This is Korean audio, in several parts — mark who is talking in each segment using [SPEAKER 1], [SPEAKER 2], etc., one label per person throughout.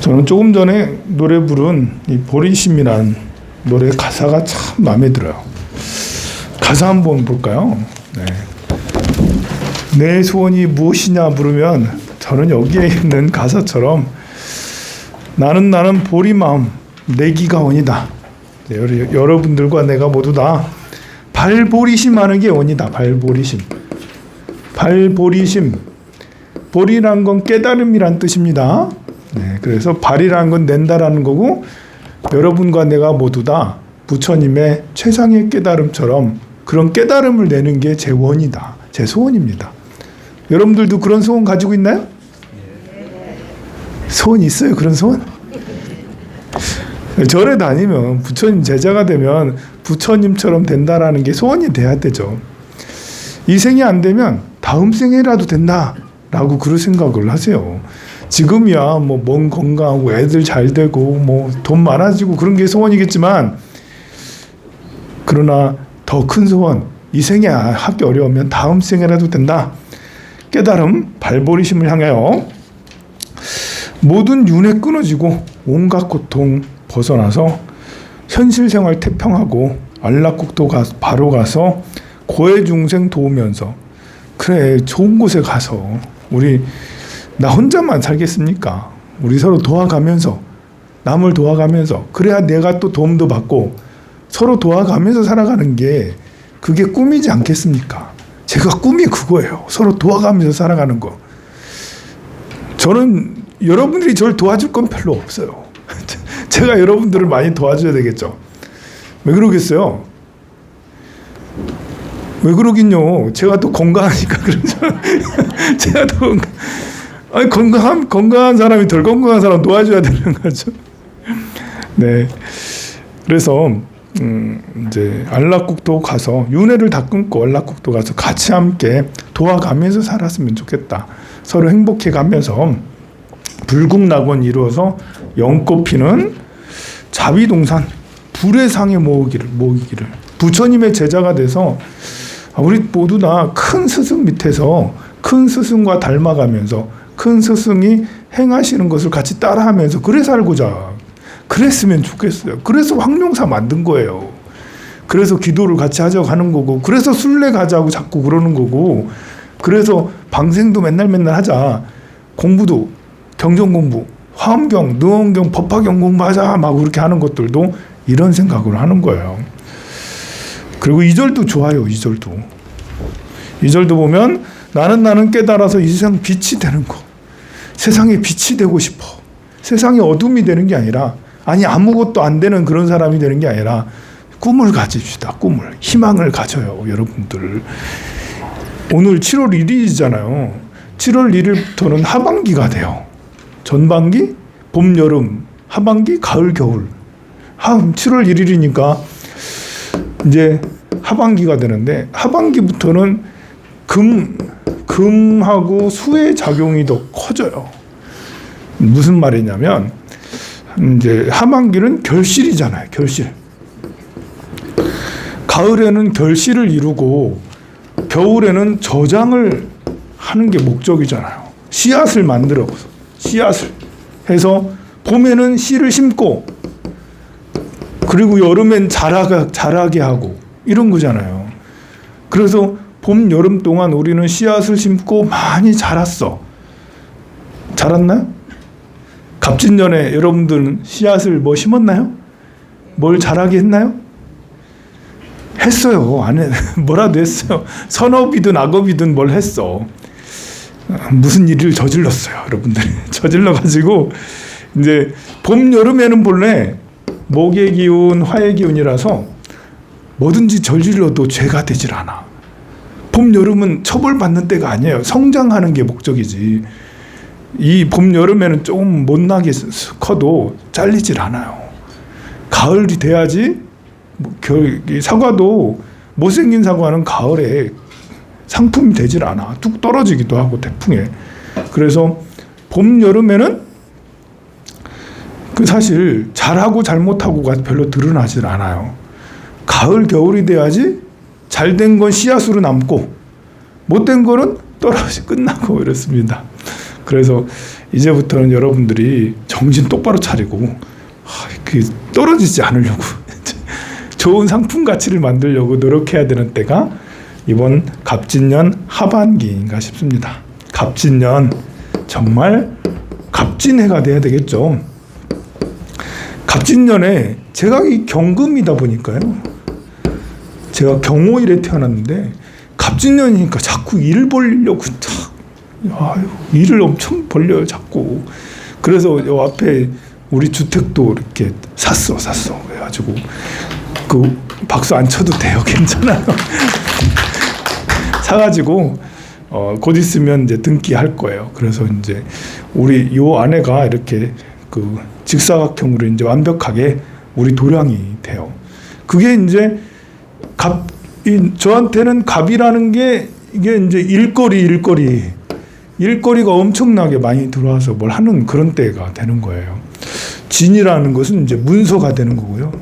[SPEAKER 1] 저는 조금 전에 노래 부른 이 보리심이라는 노래 가사가 참 마음에 들어요. 가사 한번 볼까요? 네. 내 소원이 무엇이냐 물으면 저는 여기에 있는 가사처럼 나는 보리마음 내기가 원이다. 여러분들과 내가 모두 다 발보리심하는 게 원이다. 발보리심. 보리란 건 깨달음이란 뜻입니다. 네, 그래서 발이라는 건 낸다라는 거고, 여러분과 내가 모두 다 부처님의 최상의 깨달음처럼 그런 깨달음을 내는 게 제 원이다. 제 소원입니다. 여러분들도 그런 소원 가지고 있나요? 소원 있어요? 그런 소원? 절에 다니면 부처님 제자가 되면 부처님처럼 된다라는 게 소원이 돼야 되죠. 이 생이 안 되면 다음 생에라도 된다라고 그런 생각을 하세요. 지금이야 뭐 몸 건강하고 애들 잘 되고 뭐 돈 많아지고 그런 게 소원이겠지만, 그러나 더 큰 소원, 이 생에 하기 어려우면 다음 생에라도 된다. 깨달음, 발보리심을 향하여 모든 윤회 끊어지고 온갖 고통 벗어나서 현실 생활 태평하고 안락국도 바로 가서 고해 중생 도우면서, 그래 좋은 곳에 가서 우리 나 혼자만 살겠습니까? 우리 서로 도와가면서, 남을 도와가면서, 그래야 내가 또 도움도 받고 서로 도와가면서 살아가는 게 그게 꿈이지 않겠습니까? 제가 꿈이 그거예요. 서로 도와가면서 살아가는 거. 저는 여러분들이 저를 도와줄 건 별로 없어요. 제가 여러분들을 많이 도와줘야 되겠죠. 왜 그러겠어요? 왜 그러긴요. 제가 또 건강하니까 그러죠. 제가 또 아니 건강한 사람이 덜 건강한 사람 도와줘야 되는 거죠. 네. 그래서 이제 안락국도 가서 윤회를 다 끊고 안락국도 가서 같이 함께 도와가면서 살았으면 좋겠다. 서로 행복해가면서 불국낙원 이루어서 영꽃피는 자비동산 불의 상에 모이기를 부처님의 제자가 돼서 우리 모두 다 큰 스승 밑에서 큰 스승과 닮아가면서 큰 스승이 행하시는 것을 같이 따라하면서 그래 살고자 그랬으면 좋겠어요. 그래서 황룡사 만든 거예요. 그래서 기도를 같이 하자고 하는 거고, 그래서 순례 가자고 자꾸 그러는 거고, 그래서 방생도 맨날 하자, 공부도 경전 공부, 화엄경, 능엄경, 법화경 공부하자 막 그렇게 하는 것들도 이런 생각으로 하는 거예요. 그리고 2절도 좋아요. 2절도 보면 나는 깨달아서 이 세상 빛이 되는 거, 세상에 빛이 되고 싶어. 세상에 어둠이 되는 게 아니라, 아니 아무것도 안 되는 그런 사람이 되는 게 아니라 꿈을 가집시다. 꿈을, 희망을 가져요. 여러분들 오늘 7월 1일이잖아요 7월 1일부터는 하반기가 돼요. 전반기, 봄, 여름, 하반기, 가을, 겨울. 7월 1일이니까 이제 하반기가 되는데, 하반기부터는 금하고 수의 작용이 더 커져요. 무슨 말이냐면, 이제 하반기는 결실이잖아요. 결실. 가을에는 결실을 이루고 겨울에는 저장을 하는 게 목적이잖아요. 씨앗을 만들어서, 씨앗을 해서 봄에는 씨를 심고, 그리고 여름엔 자라게 하고 이런 거잖아요. 그래서 봄, 여름 동안 우리는 씨앗을 심고 많이 자랐어. 자랐나요? 갑진년에 여러분들은 씨앗을 뭐 심었나요? 뭘 자라게 했나요? 했어요. 안 해. 뭐라도 했어요. 선업이든 악업이든 뭘 했어. 무슨 일을 저질렀어요. 여러분들이. 저질러가지고 이제 봄, 여름에는 본래 목의 기운, 화의 기운이라서 뭐든지 저질러도 죄가 되질 않아. 봄, 여름은 처벌받는 때가 아니에요. 성장하는 게 목적이지. 이 봄, 여름에는 조금 못나게 커도 잘리질 않아요. 가을이 돼야지. 사과도 못생긴 사과는 가을에 상품이 되질 않아. 뚝 떨어지기도 하고 태풍에. 그래서 봄, 여름에는 사실 잘하고 잘못하고가 별로 드러나질 않아요. 가을, 겨울이 돼야지 잘된 건 씨앗으로 남고 못된 거는 떨어져 끝나고 이렇습니다. 그래서 이제부터는 여러분들이 정신 똑바로 차리고 떨어지지 않으려고 좋은 상품 가치를 만들려고 노력해야 되는 때가 이번 갑진년 하반기인가 싶습니다. 갑진년 정말 갑진해가 돼야 되겠죠. 갑진년에 제가 이 경금이다 보니까요. 제가 경호일에 태어났는데 갑진년이니까 자꾸 일을 벌려고 일을 엄청 벌려요 자꾸. 그래서 요 앞에 우리 주택도 이렇게 샀어 그래가지고 그 박수 안 쳐도 돼요. 괜찮아요. 사가지고 곧 있으면 이제 등기할 거예요. 그래서 이제 우리 요 아내가 이렇게 그 직사각형으로 이제 완벽하게 우리 도량이 돼요. 그게 이제 저한테는 갑이라는 게 이게 이제 일거리가 엄청나게 많이 들어와서 뭘 하는 그런 때가 되는 거예요. 진이라는 것은 이제 문서가 되는 거고요.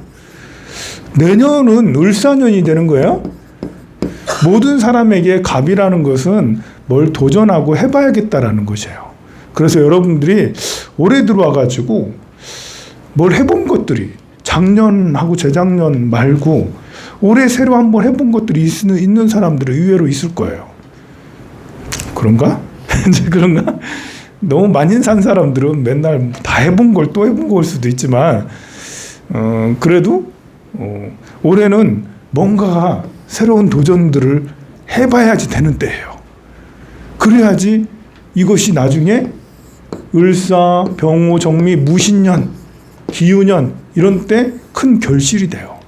[SPEAKER 1] 내년은 을사년이 되는 거예요. 모든 사람에게 갑이라는 것은 뭘 도전하고 해봐야겠다라는 것이에요. 그래서 여러분들이 올해 들어와가지고 뭘 해본 것들이 작년하고 재작년 말고 올해 새로 한번 해본 것들이 있는 사람들은 의외로 있을 거예요. 그런가? 이제 그런가? 너무 많이 산 사람들은 맨날 다 해본 걸 또 해본 걸 수도 있지만 그래도 올해는 뭔가 새로운 도전들을 해봐야지 되는 때예요. 그래야지 이것이 나중에 을사, 병호, 정미, 무신년, 기유년 이런 때 큰 결실이 돼요.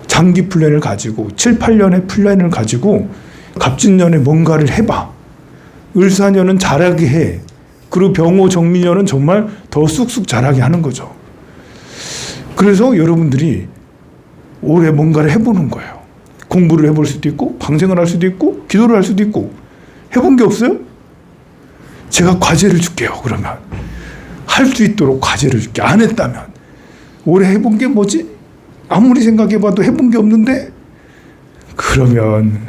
[SPEAKER 1] 장기 플랜을 가지고 7, 8년의 플랜을 가지고 갑진년에 뭔가를 해봐. 을사년은 잘하게 해. 그리고 병호, 정미년은 정말 더 쑥쑥 잘하게 하는 거죠. 그래서 여러분들이 올해 뭔가를 해보는 거예요. 공부를 해볼 수도 있고 방생을 할 수도 있고 기도를 할 수도 있고. 해본 게 없어요? 제가 과제를 줄게요. 그러면 할 수 있도록 과제를 줄게. 안 했다면 올해 해본 게 뭐지? 아무리 생각해봐도 해본 게 없는데 그러면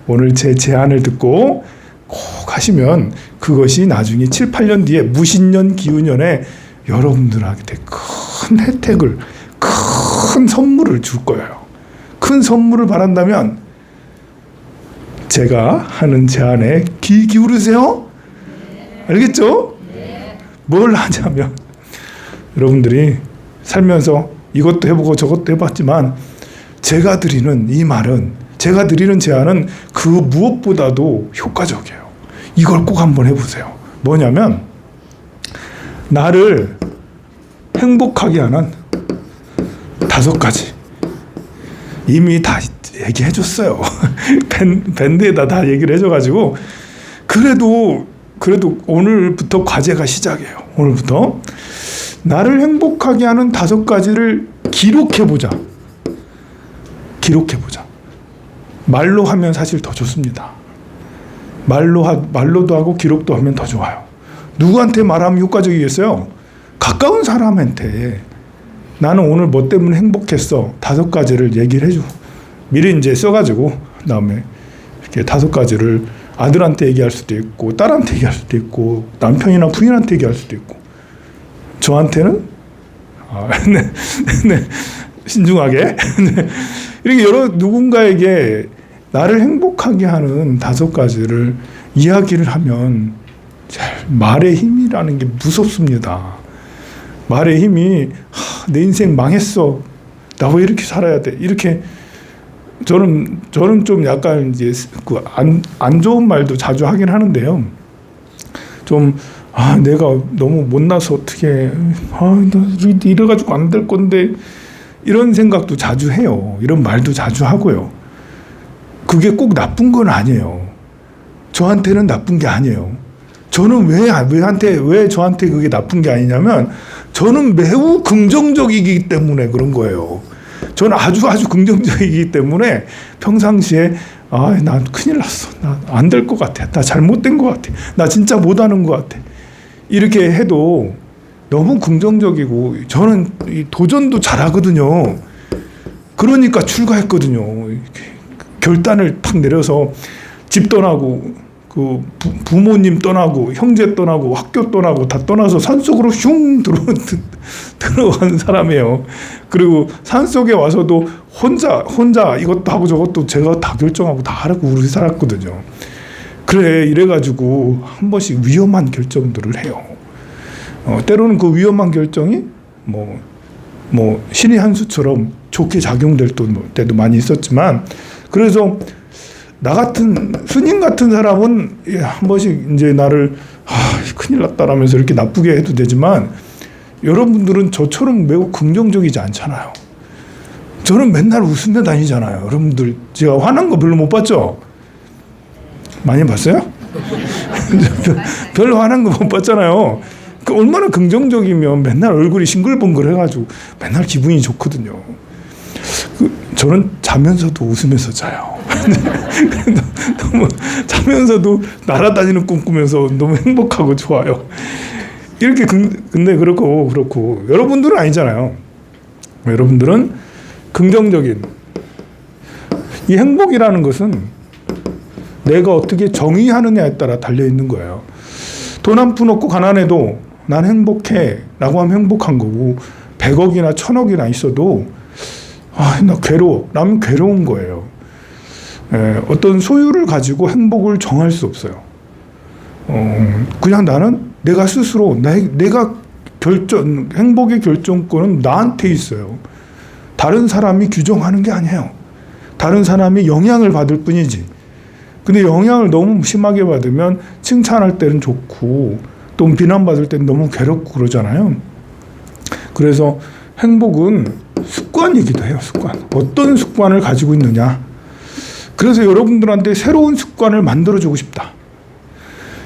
[SPEAKER 1] 오늘 제 제안을 듣고 꼭 하시면 그것이 나중에 7, 8년 뒤에 무신년, 기후년에 여러분들한테 큰 혜택을, 큰 선물을 줄 거예요. 큰 선물을 바란다면 제가 하는 제안에 귀 기울으세요. 알겠죠? 뭘 하냐면 여러분들이 살면서 이것도 해보고 저것도 해봤지만 제가 드리는 이 말은, 제가 드리는 제안은 그 무엇보다도 효과적이에요. 이걸 꼭 한번 해보세요. 뭐냐면 나를 행복하게 하는 5가지 이미 다 얘기해줬어요. 밴드에다 다 얘기를 해줘가지고 그래도 오늘부터 과제가 시작이에요. 오늘부터 나를 행복하게 하는 5가지를 기록해보자. 말로 하면 사실 더 좋습니다. 말로도 하고 기록도 하면 더 좋아요. 누구한테 말하면 효과적이겠어요? 가까운 사람한테 나는 오늘 뭐 때문에 행복했어. 5가지를 얘기를 해줘. 미리 이제 써가지고 그다음에 이렇게 5가지를 아들한테 얘기할 수도 있고 딸한테 얘기할 수도 있고 남편이나 부인한테 얘기할 수도 있고 저한테는 신중하게 이렇게 누군가에게 나를 행복하게 하는 5가지를 이야기를 하면 말의 힘이라는 게 무섭습니다. 말의 힘이 내 인생 망했어. 나 왜 이렇게 살아야 돼? 이렇게 저는 좀 약간 이제 그 안 좋은 말도 자주 하긴 하는데요. 좀 내가 너무 못나서 어떻게 나 이래가지고 안 될 건데 이런 생각도 자주 해요. 이런 말도 자주 하고요. 그게 꼭 나쁜 건 아니에요. 저한테는 나쁜 게 아니에요. 저는 왜 저한테 그게 나쁜 게 아니냐면 저는 매우 긍정적이기 때문에 그런 거예요. 저는 아주 긍정적이기 때문에 평상시에 나 큰일 났어. 나 안 될 것 같아. 나 잘못된 것 같아. 나 진짜 못하는 것 같아. 이렇게 해도 너무 긍정적이고 저는 도전도 잘하거든요. 그러니까 출가했거든요. 결단을 탁 내려서 집 떠나고 그 부모님 떠나고 형제 떠나고 학교 떠나고 다 떠나서 산속으로 슝 들어간 사람이에요. 그리고 산속에 와서도 혼자 이것도 하고 저것도 제가 다 결정하고 다 하라고 우리 살았거든요. 그래 이래가지고 한 번씩 위험한 결정들을 해요. 때로는 그 위험한 결정이 뭐 신의 한 수처럼 좋게 작용될 때도 많이 있었지만, 그래서 나 같은 스님 같은 사람은 한 번씩 이제 나를 큰일 났다라면서 이렇게 나쁘게 해도 되지만, 여러분들은 저처럼 매우 긍정적이지 않잖아요. 저는 맨날 웃으며 다니잖아요. 여러분들 제가 화난 거 별로 못 봤죠? 많이 봤어요? 별로 화난 거 못 봤잖아요. 그 얼마나 긍정적이면 맨날 얼굴이 싱글벙글해가지고 맨날 기분이 좋거든요. 저는 자면서도 웃으면서 자요. 너무 자면서도 날아다니는 꿈 꾸면서 너무 행복하고 좋아요. 이렇게 근데 그렇고 여러분들은 아니잖아요. 여러분들은 긍정적인 이 행복이라는 것은 내가 어떻게 정의하느냐에 따라 달려 있는 거예요. 돈 한 푼 없고 가난해도 난 행복해 라고 하면 행복한 거고, 100억이나 1000억이나 있어도 나 괴로워 라면 괴로운 거예요. 어떤 소유를 가지고 행복을 정할 수 없어요. 그냥 나는 내가 스스로 내가 행복의 결정권은 나한테 있어요. 다른 사람이 규정하는 게 아니에요. 다른 사람이 영향을 받을 뿐이지. 근데 영향을 너무 심하게 받으면 칭찬할 때는 좋고 또 비난받을 때는 너무 괴롭고 그러잖아요. 그래서 행복은 습관이기도 해요. 습관. 어떤 습관을 가지고 있느냐. 그래서 여러분들한테 새로운 습관을 만들어주고 싶다.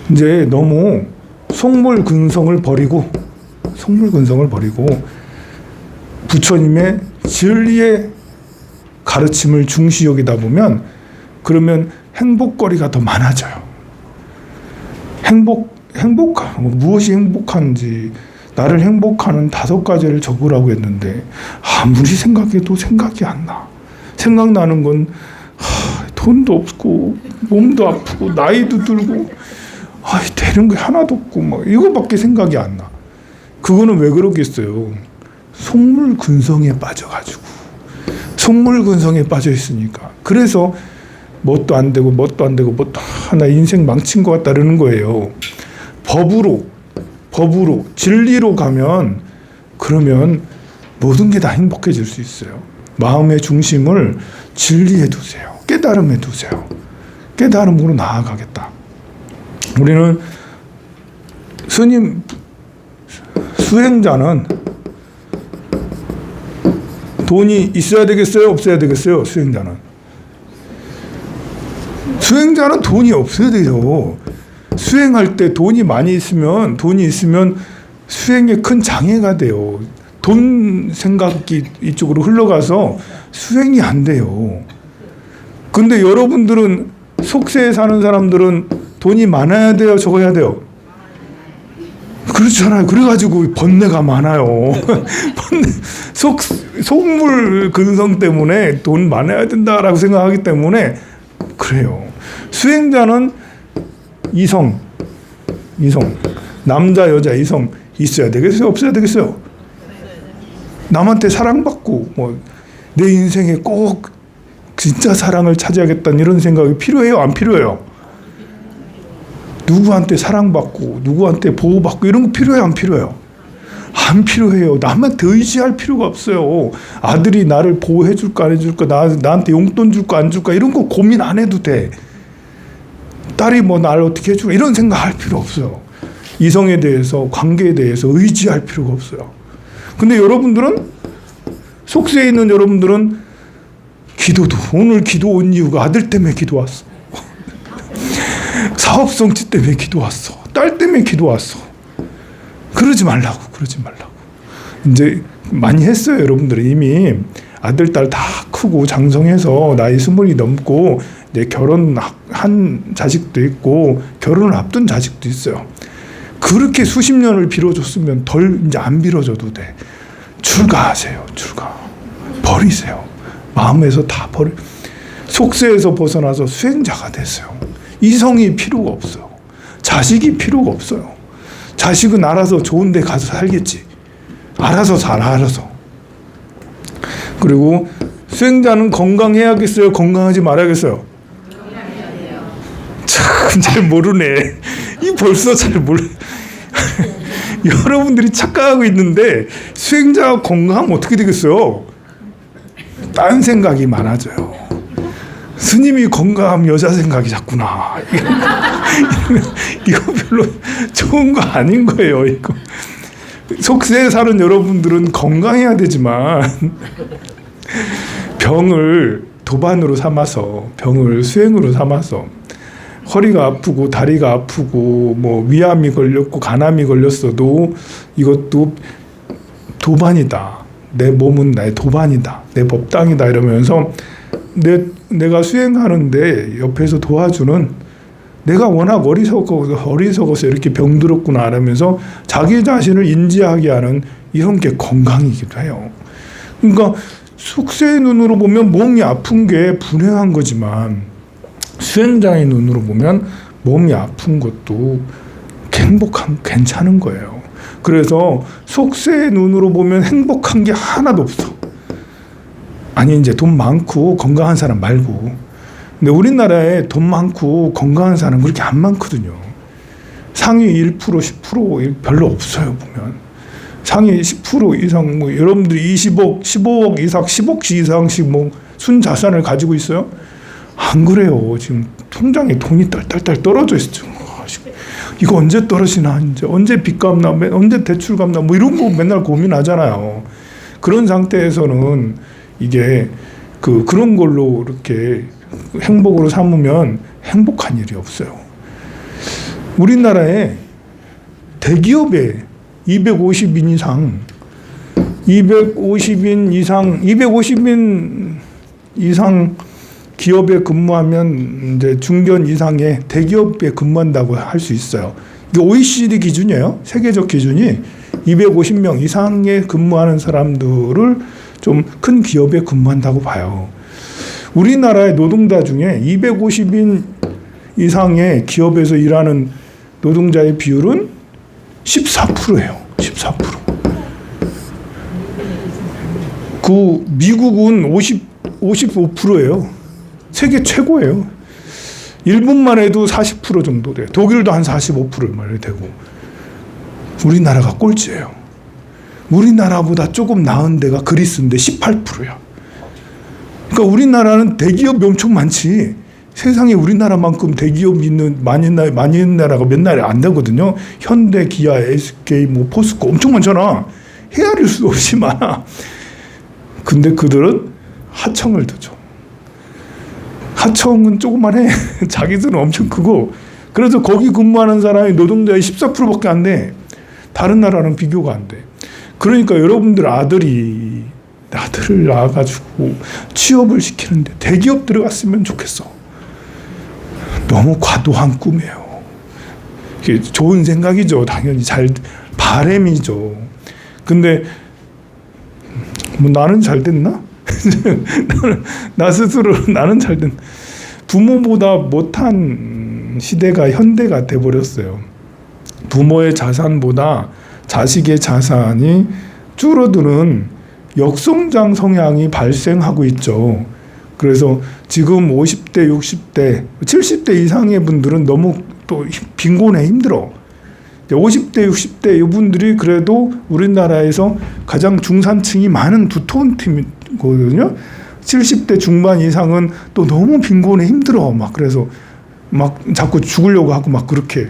[SPEAKER 1] 이제 너무 속물근성을 버리고 부처님의 진리의 가르침을 중시 여기다 보면, 그러면 행복거리가 더 많아져요. 무엇이 행복한지, 나를 행복하는 5가지를 적으라고 했는데 아무리 생각해도 생각이 안 나. 생각나는 건 돈도 없고 몸도 아프고 나이도 들고 되는 게 하나도 없고 이거밖에 생각이 안 나. 그거는 왜 그러겠어요? 속물근성에 빠져가지고, 속물근성에 빠져 있으니까. 그래서 뭣도 안 되고 하나 인생 망친 것 같다 그러는 거예요. 법으로 진리로 가면, 그러면 모든 게 다 행복해질 수 있어요. 마음의 중심을 진리에 두세요. 깨달음에 두세요. 깨달음으로 나아가겠다. 우리는 수행자는 돈이 있어야 되겠어요? 없어야 되겠어요? 수행자는 돈이 없어야 돼요. 수행할 때 돈이 있으면 수행에 큰 장애가 돼요. 돈 생각이 이쪽으로 흘러가서 수행이 안 돼요. 근데 여러분들은, 속세에 사는 사람들은 돈이 많아야 돼요? 적어야 돼요? 그렇잖아요. 그래가지고 번뇌가 많아요. 속물 근성 때문에 돈 많아야 된다라고 생각하기 때문에 그래요. 수행자는 이성, 남자, 여자, 이성 있어야 되겠어요? 없어야 되겠어요? 남한테 사랑받고 내 인생에 꼭 진짜 사랑을 찾아야겠다는 이런 생각이 필요해요? 안 필요해요? 누구한테 사랑받고 누구한테 보호받고 이런 거 필요해요? 안 필요해요? 안 필요해요. 남한테 의지할 필요가 없어요. 아들이 나를 보호해 줄까 안 해줄까, 나한테 용돈 줄까 안 줄까 이런 거 고민 안 해도 돼. 딸이 나를 어떻게 해줄까 이런 생각할 필요 없어요. 이성에 대해서, 관계에 대해서 의지할 필요가 없어요. 근데 여러분들은, 속세에 있는 여러분들은 기도도, 오늘 기도 온 이유가 아들 때문에 기도 왔어. 사업 성취 때문에 기도 왔어. 딸 때문에 기도 왔어. 그러지 말라고. 이제 많이 했어요. 여러분들은 이미 아들, 딸 다 크고 장성해서 나이 20이 넘고 내 결혼한 자식도 있고 결혼을 앞둔 자식도 있어요. 그렇게 수십 년을 빌어줬으면 이제 안 빌어줘도 돼. 출가하세요. 버리세요. 마음에서 다 속세에서 벗어나서 수행자가 되세요. 이성이 필요가 없어요. 자식이 필요가 없어요. 자식은 알아서 좋은 데 가서 살겠지. 알아서 알아서. 그리고 수행자는 건강해야겠어요? 건강하지 말아야겠어요? 참 잘 모르네. 이 벌써 잘 몰라. 여러분들이 착각하고 있는데 수행자가 건강하면 어떻게 되겠어요? 딴 생각이 많아져요. 스님이 건강하면 여자 생각이 잤구나. 이거 별로 좋은 거 아닌 거예요. 이거. 속세에 사는 여러분들은 건강해야 되지만 병을 도반으로 삼아서, 병을 수행으로 삼아서 허리가 아프고 다리가 아프고 뭐 위암이 걸렸고 간암이 걸렸어도 이것도 도반이다. 내 몸은 나의 도반이다. 내 법당이다. 이러면서 내가 수행하는데 옆에서 도와주는, 내가 워낙 어리석어서 이렇게 병들었구나 하면서 자기 자신을 인지하게 하는 이런 게 건강이기도 해요. 그러니까 속세의 눈으로 보면 몸이 아픈 게 불행한 거지만 수행자의 눈으로 보면 몸이 아픈 것도 괜찮은 거예요. 그래서 속세의 눈으로 보면 행복한 게 하나도 없어. 아니 이제 돈 많고 건강한 사람 말고. 근데 우리나라에 돈 많고 건강한 사람 그렇게 안 많거든요. 상위 1%, 10% 별로 없어요 보면. 상위 10% 이상 뭐 여러분들이 20억, 15억 이상, 10억씩 이상씩 뭐 순자산을 가지고 있어요? 안 그래요. 지금 통장에 돈이 딸딸딸 떨어져 있어. 이거 언제 떨어지나, 이제 언제 빚 갚나, 언제 대출 갚나, 뭐 이런 거 맨날 고민하잖아요. 그런 상태에서는 이게 그런 걸로 이렇게 행복으로 삼으면 행복한 일이 없어요. 우리나라에 대기업에 250인 이상 기업에 근무하면 이제 중견 이상의 대기업에 근무한다고 할 수 있어요. 이게 OECD 기준이에요. 세계적 기준이 250명 이상에 근무하는 사람들을 좀 큰 기업에 근무한다고 봐요. 우리나라의 노동자 중에 250인 이상의 기업에서 일하는 노동자의 비율은 14%예요. 14%. 미국은 55%예요. 세계 최고예요. 일본만 해도 40% 정도 돼요. 독일도 한 45% 되고. 우리나라가 꼴찌예요. 우리나라보다 조금 나은 데가 그리스인데 18%야. 그러니까 우리나라는 대기업이 엄청 많지. 세상에 우리나라만큼 대기업 많은 나라가 몇 나라 안 되거든요. 현대, 기아, SK, 뭐 포스코 엄청 많잖아. 헤아릴 수 없이 많아. 근데 그들은 하청을 더 줘. 하청은 조그만해. 자기들은 엄청 크고. 그래서 거기 근무하는 사람이 노동자의 14%밖에 안 돼. 다른 나라는 비교가 안 돼. 그러니까 여러분들 아들을 낳아가지고 취업을 시키는데 대기업 들어갔으면 좋겠어. 너무 과도한 꿈이에요. 좋은 생각이죠. 당연히 바람이죠. 근데 뭐 나는 잘 됐나? 나 스스로 나는 잘 됐나? 부모보다 못한 시대가 현대가 돼버렸어요. 부모의 자산보다 자식의 자산이 줄어드는 역성장 성향이 발생하고 있죠. 그래서 지금 50대, 60대, 70대 이상의 분들은 너무 또 빈곤에 힘들어. 50대, 60대 이분들이 그래도 우리나라에서 가장 중산층이 많은 두터운 팀이거든요. 70대 중반 이상은 또 너무 빈곤에 힘들어. 막 그래서 막 자꾸 죽으려고 하고 막 그렇게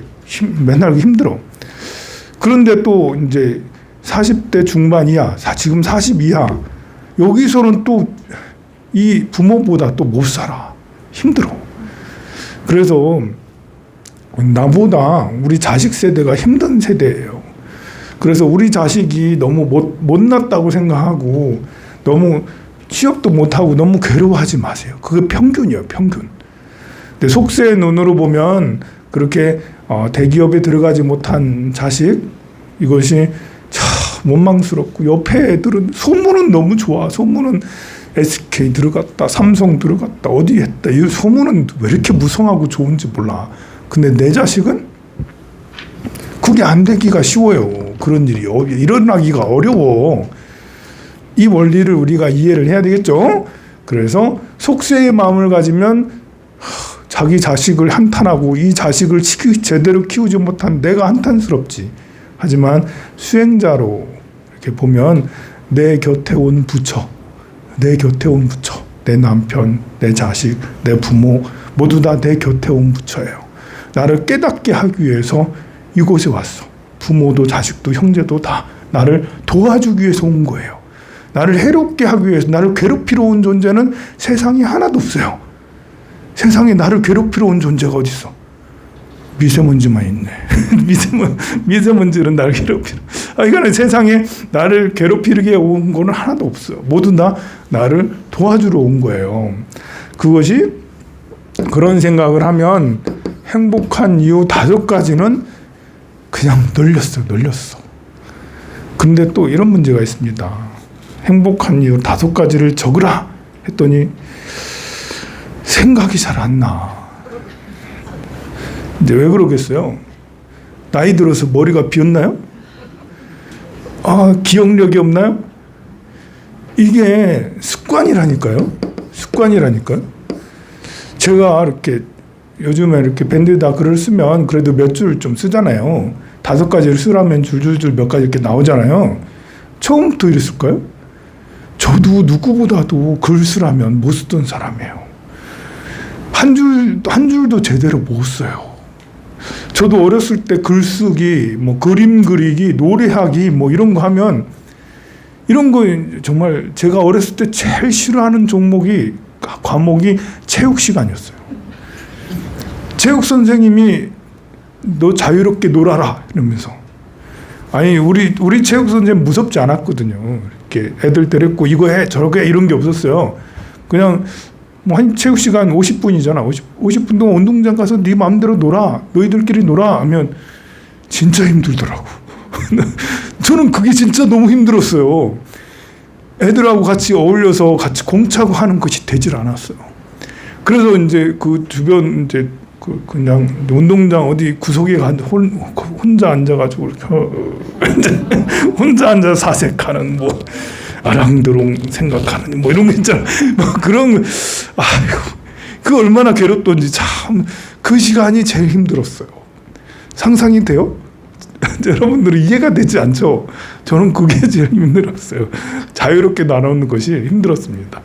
[SPEAKER 1] 맨날 힘들어. 그런데 또 이제 40대 중반 이하, 지금 40 이하, 여기서는 또 이 부모보다 또 못 살아. 힘들어. 그래서 나보다 우리 자식 세대가 힘든 세대예요. 그래서 우리 자식이 너무 못났다고 생각하고 너무 취업도 못하고 너무 괴로워하지 마세요. 그게 평균이에요. 평균. 근데 속세의 눈으로 보면 그렇게 대기업에 들어가지 못한 자식, 이것이 참 원망스럽고, 옆에 애들은 소문은 너무 좋아. 소문은 SK 들어갔다, 삼성 들어갔다, 어디 했다. 이 소문은 왜 이렇게 무성하고 좋은지 몰라. 근데 내 자식은 그게 안 되기가 쉬워요. 그런 일이 일어나기가 어려워. 이 원리를 우리가 이해를 해야 되겠죠. 그래서 속죄의 마음을 가지면 자기 자식을 한탄하고 이 자식을 제대로 키우지 못한 내가 한탄스럽지. 하지만 수행자로 이렇게 보면 내 곁에 온 부처, 내 남편, 내 자식, 내 부모 모두 다 내 곁에 온 부처예요. 나를 깨닫게 하기 위해서 이곳에 왔어. 부모도 자식도 형제도 다 나를 도와주기 위해서 온 거예요. 나를 해롭게 하기 위해서, 나를 괴롭히러 온 존재는 세상에 하나도 없어요. 세상에 나를 괴롭히러 온 존재가 어디 있어? 미세먼지만 있네. 미세먼지는 나를 괴롭히러. 이거는 세상에 나를 괴롭히게 온 거는 하나도 없어요. 모두 다 나를 도와주러 온 거예요. 그것이 그런 생각을 하면 행복한 이유 5가지는 그냥 널렸어. 근데 또 이런 문제가 있습니다. 행복한 이유 5가지를 적으라 했더니 생각이 잘 안 나. 근데 왜 그러겠어요? 나이 들어서 머리가 비었나요? 기억력이 없나요? 이게 습관이라니까요. 제가 이렇게 요즘에 이렇게 밴드에다 글을 쓰면 그래도 몇 줄 좀 쓰잖아요. 5가지를 쓰라면 줄줄줄 몇 가지 이렇게 나오잖아요. 처음부터 이랬을까요? 저도 누구보다도 글 쓰라면 못 쓰던 사람이에요. 한 줄도 제대로 못 써요. 저도 어렸을 때 글쓰기, 그림 그리기, 노래하기 이런 거 하면 이런 거 정말 제가 어렸을 때 제일 싫어하는 과목이 체육 시간이었어요. 체육 선생님이 너 자유롭게 놀아라 이러면서. 아니 우리 체육 선생님 무섭지 않았거든요. 이렇게 애들 데리고 이거 해 저렇게 해 이런 게 없었어요. 그냥 한 체육 시간 50분이잖아. 50분 동안 운동장 가서 네 마음대로 놀아. 너희들끼리 놀아 하면 진짜 힘들더라고. 저는 그게 진짜 너무 힘들었어요. 애들하고 같이 어울려서 같이 공차고 하는 것이 되질 않았어요. 그래서 이제 그 주변 이제 그냥 운동장 어디 구석에 혼자 앉아가지고 혼자 앉아 사색하는 아랑드롱 생각하는 이런 거 있잖아. 그런 거. 그 얼마나 괴롭던지 참 그 시간이 제일 힘들었어요. 상상이 돼요? 여러분들은 이해가 되지 않죠? 저는 그게 제일 힘들었어요. 자유롭게 나누는 것이 힘들었습니다.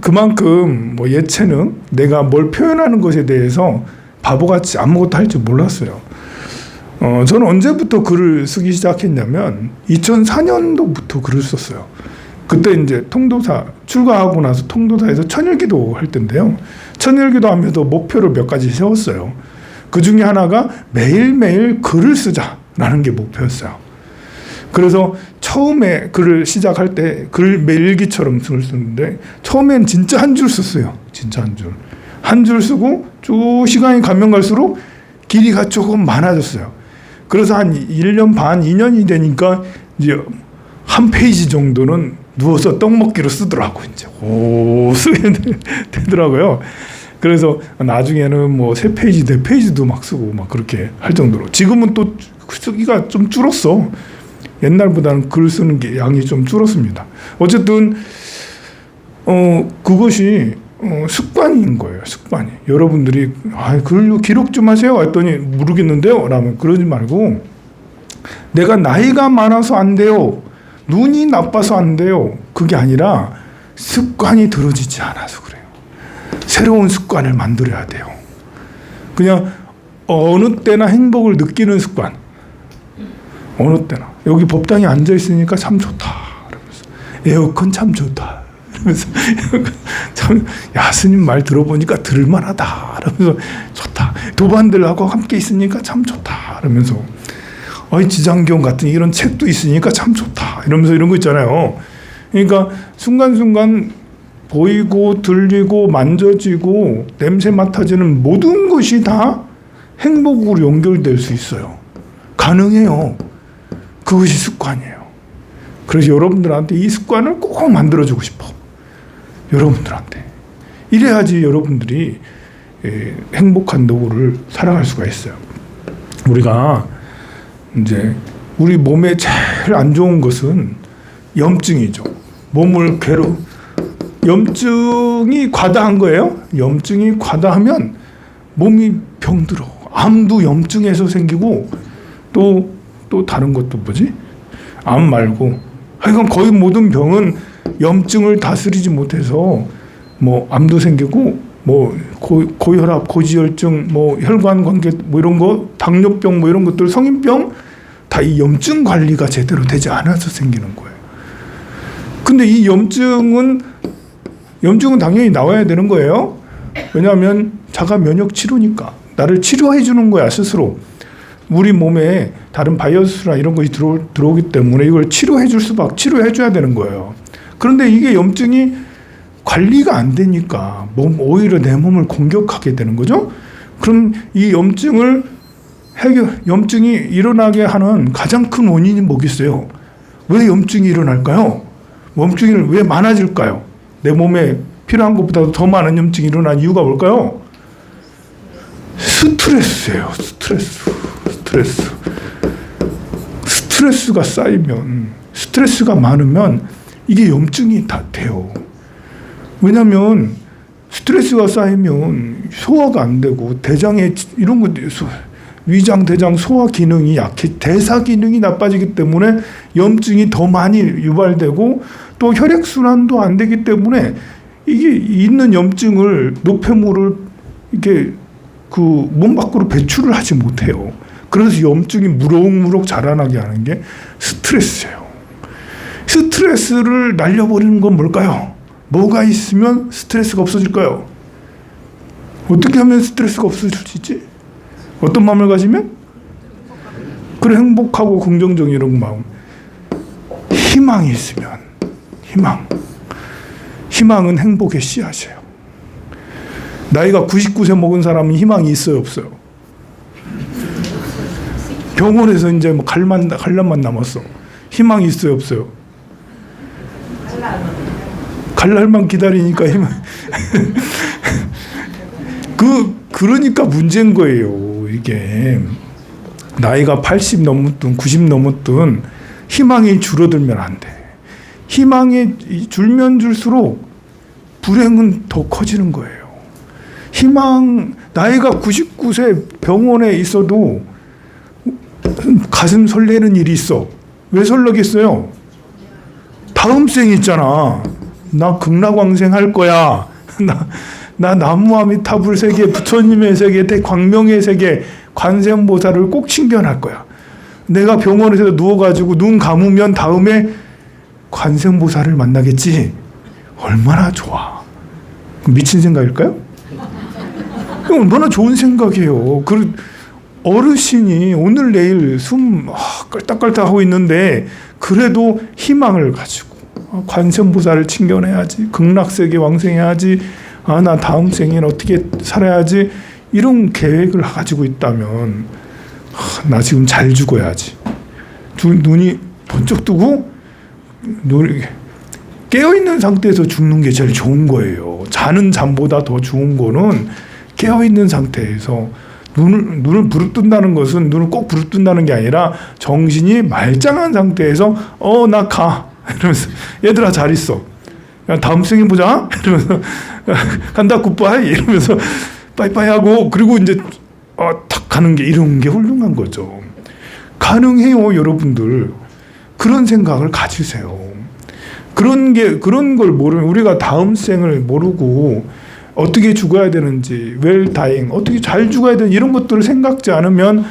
[SPEAKER 1] 그만큼 예체능, 내가 뭘 표현하는 것에 대해서 바보같이 아무것도 할 줄 몰랐어요. 저는 언제부터 글을 쓰기 시작했냐면 2004년도부터 글을 썼어요. 그때 이제 통도사 출가하고 나서 통도사에서 천일기도 할 때인데요. 천일기도 하면서 목표를 몇 가지 세웠어요. 그 중에 하나가 매일매일 글을 쓰자라는 게 목표였어요. 그래서 처음에 글을 시작할 때 글 매일기처럼 글을 쓰는데 처음엔 진짜 한 줄 썼어요. 진짜 한 줄. 한 줄 쓰고 쭉 시간이 가면 갈수록 길이가 조금 많아졌어요. 그래서 한 1년 반, 2년이 되니까 이제 한 페이지 정도는 누워서 떡 먹기로 쓰더라고. 이제 쓰게 되더라고요. 그래서 나중에는 3페이지, 4페이지도 막 쓰고 막 그렇게 할 정도로. 지금은 또 쓰기가 좀 줄었어. 옛날보다는 글 쓰는 게 양이 좀 줄었습니다. 어쨌든 그것이 습관인 거예요. 습관이. 여러분들이 글로 기록 좀 하세요 했더니 모르겠는데요 라면 그러지 말고 내가 나이가 많아서 안 돼요. 눈이 나빠서 안 돼요. 그게 아니라 습관이 들어지지 않아서 그래요. 새로운 습관을 만들어야 돼요. 그냥 어느 때나 행복을 느끼는 습관. 어느 때나. 여기 법당에 앉아 있으니까 참 좋다. 그러면서 에어컨 참 좋다. 그러면서 참, 야, 스님 말 들어보니까 들을만하다. 그러면서 좋다. 도반들하고 함께 있으니까 참 좋다. 그러면서 지장경 같은 이런 책도 있으니까 참 좋다. 이러면서 이런 거 있잖아요. 그러니까 순간순간 보이고 들리고 만져지고 냄새 맡아지는 모든 것이 다 행복으로 연결될 수 있어요. 가능해요. 그것이 습관이에요. 그래서 여러분들한테 이 습관을 꼭 만들어주고 싶어. 여러분들한테. 이래야지 여러분들이 행복한 노후를 살아갈 수가 있어요. 우리가 이제 우리 몸에 제일 안 좋은 것은 염증이죠. 몸을 염증이 과다한 거예요. 염증이 과다하면 몸이 병들어. 암도 염증에서 생기고 또 다른 것도 뭐지? 암 말고 하여간 거의 모든 병은 염증을 다스리지 못해서 뭐 암도 생기고 뭐 고혈압, 고지혈증, 뭐 혈관관계 뭐 이런 거, 당뇨병 뭐 이런 것들, 성인병 다 이 염증 관리가 제대로 되지 않아서 생기는 거예요. 근데 이 염증은 당연히 나와야 되는 거예요. 왜냐하면 자가 면역 치료니까 나를 치료해 주는 거야 스스로. 우리 몸에 다른 바이러스나 이런 것이 들어오기 때문에 이걸 치료해 줘야 되는 거예요. 그런데 이게 염증이 관리가 안 되니까 오히려 내 몸을 공격하게 되는 거죠. 그럼 이 염증이 일어나게 하는 가장 큰 원인이 뭐겠어요? 왜 염증이 일어날까요? 염증이 왜 많아질까요? 내 몸에 필요한 것보다 더 많은 염증이 일어난 이유가 뭘까요? 스트레스예요. 스트레스가 쌓이면, 스트레스가 많으면 이게 염증이 다 돼요. 왜냐하면 스트레스가 쌓이면 소화가 안 되고 대장에 이런 것, 위장, 대장, 소화 기능이 약해, 대사 기능이 나빠지기 때문에 염증이 더 많이 유발되고 또 혈액순환도 안 되기 때문에 이게 있는 염증을 노폐물을 이게 그 몸 밖으로 배출을 하지 못해요. 그래서 염증이 무럭무럭 자라나게 하는 게 스트레스예요. 스트레스를 날려버리는 건 뭘까요? 뭐가 있으면 스트레스가 없어질까요? 어떻게 하면 스트레스가 없어질 수 있지? 어떤 마음을 가지면? 그래, 행복하고 긍정적인 이런 마음. 희망이 있으면. 희망은 행복의 씨앗이에요. 나이가 99세 먹은 사람은 희망이 있어요, 없어요? 병원에서 이제 뭐 갈날만 남았어. 희망이 있어요, 없어요? 갈날만 기다리니까 희망. 그러니까 문제인 거예요. 이게 나이가 80 넘었든 90 넘었든 희망이 줄어들면 안 돼. 희망이 줄면 줄수록 불행은 더 커지는 거예요. 나이가 99세 병원에 있어도 가슴 설레는 일이 있어. 왜 설레겠어요? 다음 생 있잖아. 나 극락왕생 할 거야. 나 나무아미타불 세계, 부처님의 세계, 대광명의 세계, 관세음보살을 꼭 친견할 거야. 내가 병원에서 누워가지고 눈 감으면 다음에 관세음보살을 만나겠지. 얼마나 좋아. 미친 생각일까요? 얼마나 좋은 생각이에요. 어르신이 오늘 내일 숨 끌딱끌딱 하고 있는데 그래도 희망을 가지고 관세음보살을 친견해야지. 극락세계 왕생해야지. 나 다음 생에는 어떻게 살아야지. 이런 계획을 가지고 있다면 나 지금 잘 죽어야지. 눈이 번쩍 뜨고 깨어있는 상태에서 죽는 게 제일 좋은 거예요. 자는 잠보다 더 좋은 거는 깨어있는 상태에서 눈을 부릅뜬다는 것은 눈을 꼭 부릅뜬다는 게 아니라 정신이 말짱한 상태에서 나 가. 이러면서 얘들아 잘 있어. 야, 다음 생에 보자. 이러면서 간다 굿바이 이러면서 빠이빠이 하고 그리고 이제 탁 가는 게 이런 게 훌륭한 거죠. 가능해요, 여러분들. 그런 생각을 가지세요. 그런 걸 모르면 우리가 다음 생을 모르고 어떻게 죽어야 되는지, 웰 다잉, 어떻게 잘 죽어야 되는 이런 것들을 생각지 않으면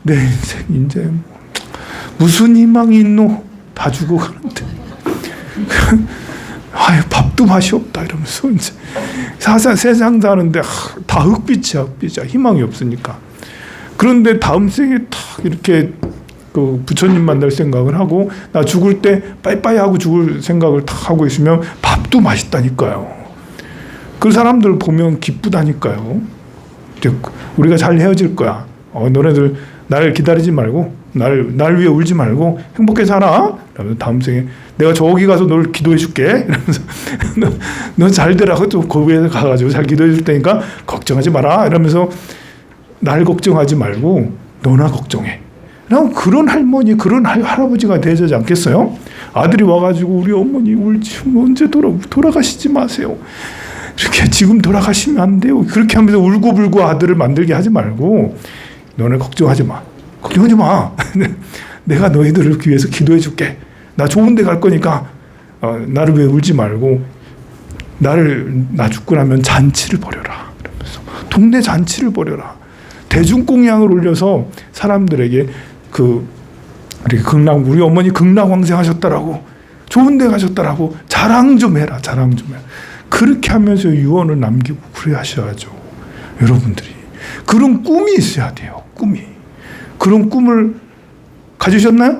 [SPEAKER 1] 내 인생 이제 무슨 희망이 있노? 다 죽어가는데. 아유, 밥도 맛이 없다 이러면서 이제 세상 사는데 다 흑빛이야. 희망이 없으니까. 그런데 다음 생에 탁 이렇게 그 부처님 만날 생각을 하고 나 죽을 때 빠이빠이 하고 죽을 생각을 탁 하고 있으면 밥도 맛있다니까요. 그 사람들 보면 기쁘다니까요. 우리가 잘 헤어질 거야. 너네들 날 기다리지 말고 날 위해 울지 말고 행복해 살아. 그러면서 다음 생에 내가 저기 가서 널 기도해 줄게. 이러면서 너 잘 되라고 또 거기에 가가지고 잘 기도해 줄 테니까 걱정하지 마라. 이러면서 날 걱정하지 말고 너나 걱정해. 그런 할머니, 그런 할아버지가 되지 않겠어요? 아들이 와가지고 우리 어머니 울지 언제 돌아가시지 마세요. 이렇게 지금 돌아가시면 안 돼요. 그렇게 하면서 울고불고 아들을 만들게 하지 말고 너네 걱정하지 마. 걱정하지 마. 내가 너희들을 위해서 기도해 줄게. 나 좋은 데 갈 거니까 나를 왜 울지 말고 나 죽고 나면 잔치를 벌여라. 그러면서 동네 잔치를 벌여라. 대중공양을 올려서 사람들에게 우리 어머니 극락왕생하셨다라고 좋은 데 가셨다라고 자랑 좀 해라. 자랑 좀 해라. 그렇게 하면서 유언을 남기고 그래 하셔야죠. 여러분들이 그런 꿈이 있어야 돼요. 꿈이. 그런 꿈을 가지셨나요?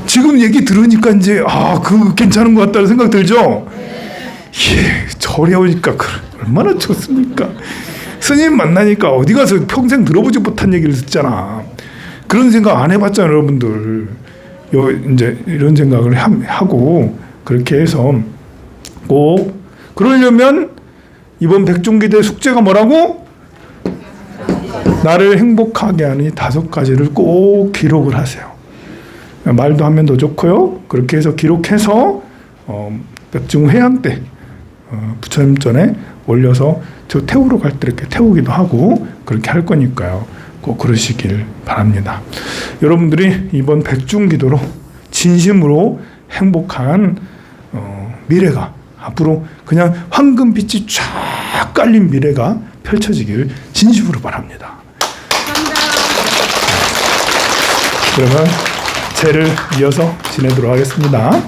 [SPEAKER 1] 지금 얘기 들으니까 이제 그거 괜찮은 것 같다는 생각 들죠? 절에 오니까 얼마나 좋습니까? 스님 만나니까 어디 가서 평생 들어보지 못한 얘기를 듣잖아. 그런 생각 안 해봤잖아요, 여러분들. 이제 이런 생각을 하고 그렇게 해서 꼭 그러려면 이번 백중기대 숙제가 뭐라고? 나를 행복하게 하는 이 5가지를 꼭 기록을 하세요. 말도 하면 더 좋고요. 그렇게 해서 기록해서 백중회양 때 부처님 전에 올려서 저 태우러 갈 때 이렇게 태우기도 하고 그렇게 할 거니까요. 꼭 그러시길 바랍니다. 여러분들이 이번 백중기도로 진심으로 행복한 미래가 앞으로 그냥 황금빛이 쫙 깔린 미래가 펼쳐지길 진심으로 바랍니다. 그러면 제를 이어서 지내도록 하겠습니다.